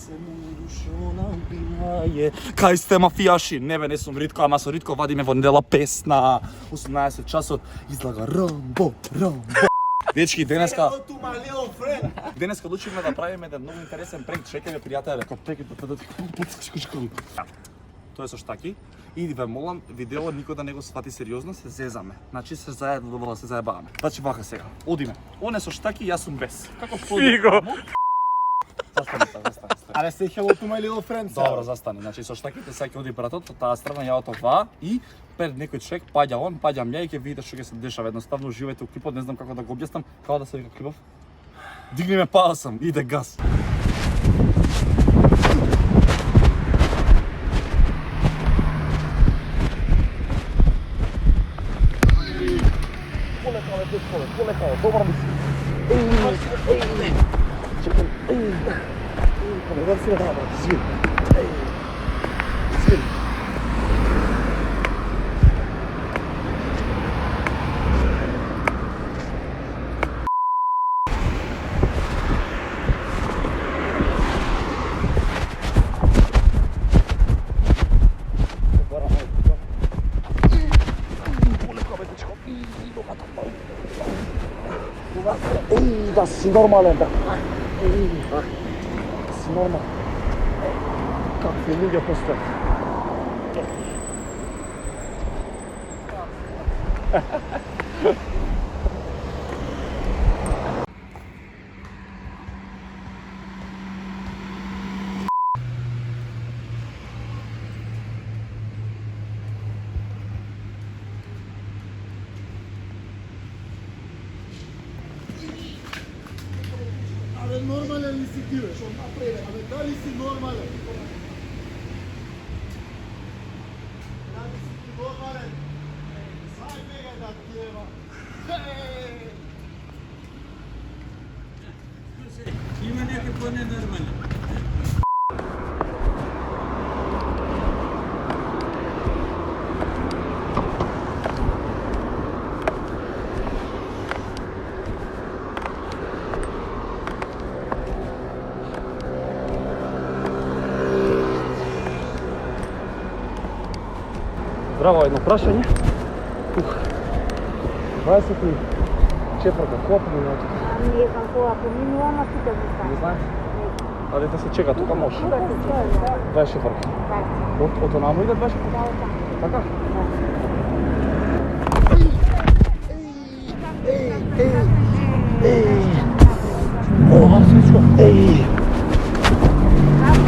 се мурушо на бинаје. Кај сте мафијаши? Не сум Ритко, ама со Ритко вадиме во недела песна. 18 часот излага Рамбо. Дечки, денеска одлучивме да правиме еден многу интересен пренк. Чекаме пријателе, како Тоа е со штаки и ве молам видео никој да не го свати сериозно, се зезаме. Значи се заебаваме. Значи вака сега. Одиме. Он е со штаки, јас сум без. Како Фиго. Застани. Аре say hello to my little friends. Добро, застани. Значи со штаките сега ќе оди братот, од таа страна ја од оваа и пред некој човек паѓа он, паѓам ја и ќе видите што ќе се дешава. Едноставно уживајте у клипот, не знам како да го објаснам, како да се вика клипов. Дигни ме пасам, иде газ. Полека, добро мисли. Чекай, да си да свир. Свир. Да си нормален, да. Си нормален. Какви луѓе постојат. Абе нормален ли си ти бе, што направи? Абе дали си нормален? Дали си ти нормален? Сај бега да ти ева. Има некој по-ненормален. Здраво, едно прашање. 24-та, која поминува тука? Не знам која поминува, ама тука не знам. Не знаеш? Але да се чека, тука може. 24-та. Од онаму иде 24-та? Така?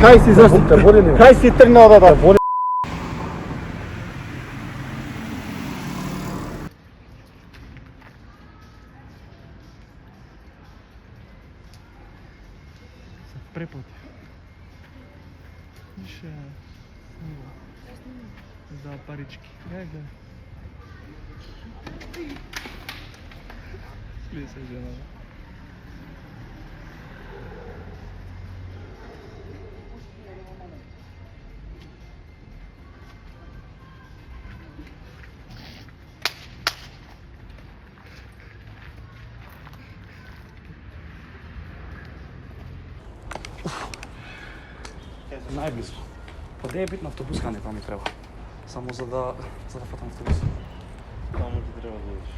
Кај си застите, води ли? Кај си тргнал да води? Препоти. Нише. За парички. Гледай. Слизай, жена. Најблизо. Па де е битна автобуска, не па ми треба. Само за да фатам автобус. Таму ти треба да одиш.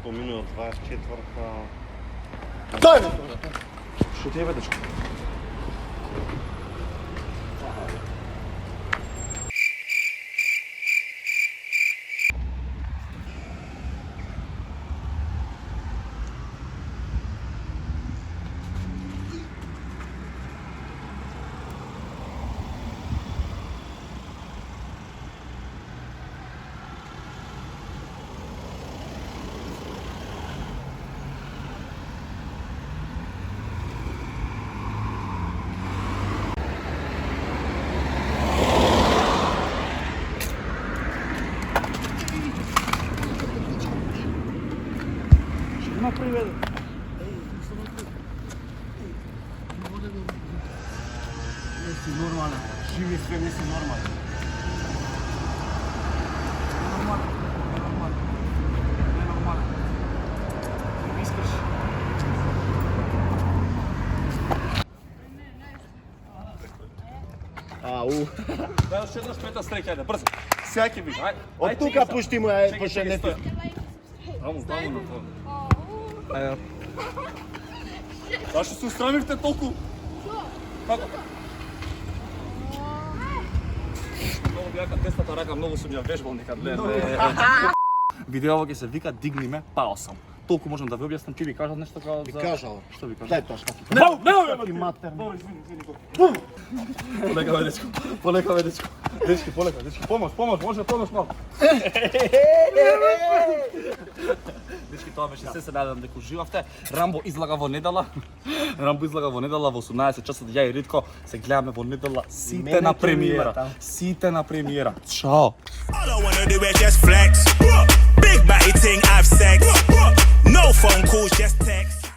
Поминува 24-та. Дај ми! Што ти е бе, дечко? Има приведе. Не си нормален. Живи све, не си нормален. Ненормален. Не искаш. Дай още една шпета стрека, айде, бързо. Всяки ви, айде. От тука пушти му, почне не ти. Рамо, на това. Айде. Защо се устрамихте толкова? Како? Много бяха тестата рака, много съм я вежбал некад. Видео ќе се вика Дигни ме, пао сам. Толку можам да ви објаснам, ти ви кажат нешто како за... Кажал. Што ви кажат? Дай тоа шкафи. Не, Матер. полека бе, дечко. Полека бе, дечко. Дечки, полека, дечки. Помош, може помош малку. Дечки, тоа беше се надам дека уживавте. Рамбо излага во недела. Рамбо излага во недела во 18 часот. Ја и Ритко се гледаме во недела сите на премиера. Сите на премиера. Чао. All I wanna do is just flex. Big body thing, have sex. No phone calls, just text.